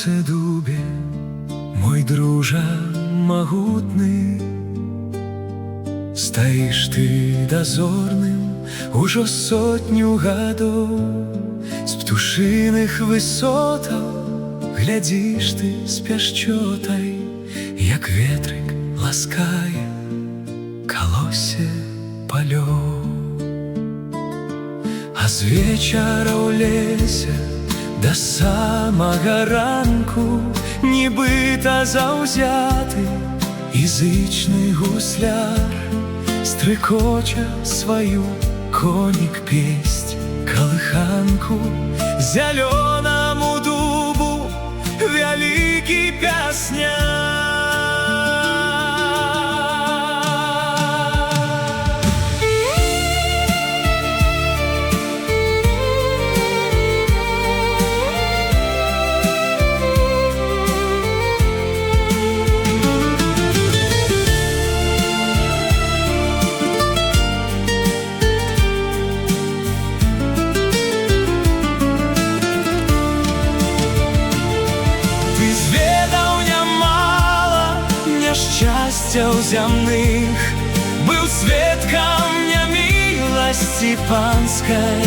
сонце дубе, мой дружа магутны. Стаіш ты дазорным ужо сотню гадоў, з птушыных высотаў глядзіш ты з пяшчотай, як ветрык ласкае калосе палёў. А з вечара ў лесе да самага ранку нібыта заўзяты і зычны гусляр стрыкоча сваю конік песць калыханку. Зялёнаму дубу вялікі пясняр. Шчасцяў зямных, быў сведкам няміласці панскай.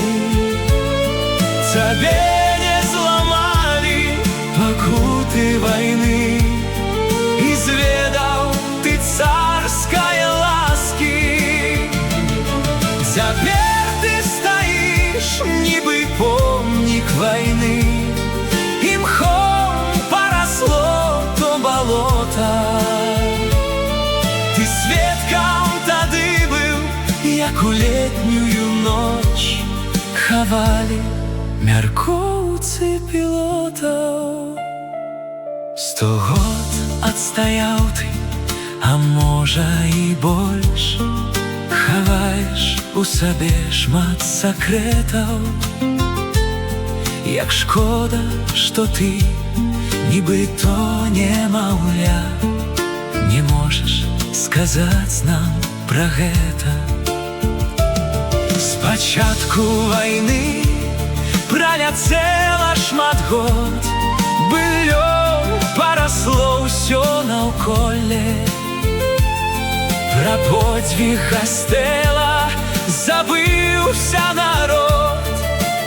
Цябе не зламалі пакуты вайны, і зведаў ты царскай ласкі. Цяпер ты стаіш, нібы помнік вайны, і мхом парасло то балота. Сведкам тады быў, як у летнюю ноч хавалі мяркоўцы пілотаў. 100 год адстаяў ты, а можа і больш, хаваеш у сабе шмат сакрэтаў. Як шкода, што ты, нібы то немаўля, не можаш сказаць нам пра гэта. З пачатку вайны праляцела шмат год, быллём парасло ўсё наўколле. Пра подзвіг Гастэла забыўся народ,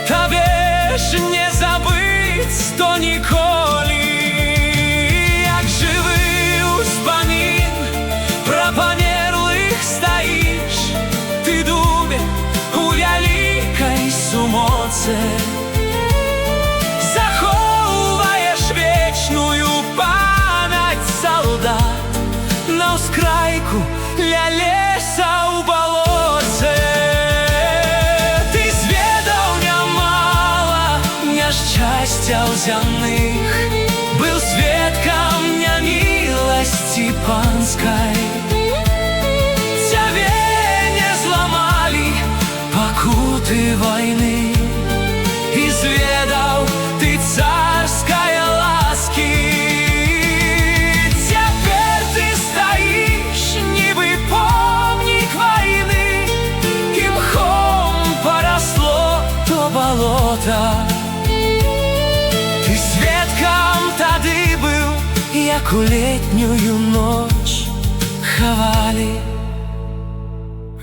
табе ж не забыць то ніколі. Як жывы ўспамін пра памерлых стаіш ты дубе у вялікай сумоце. Захоўваеш вечную памяць салдат на ўскрайку ля леса ў балоце. Ты зведаў нямала няшчасцяў зямных, быў сведкам няміласці панскай. Цябе не зламалі пакуты вайны, і зведаў ты царскай ласкі. Цяпер ты стаіш, нібы помнік вайны, і мхом парасло то балота. Ты сведкам тады быў, як у летнюю ноч хавалі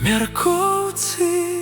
мяркоўцы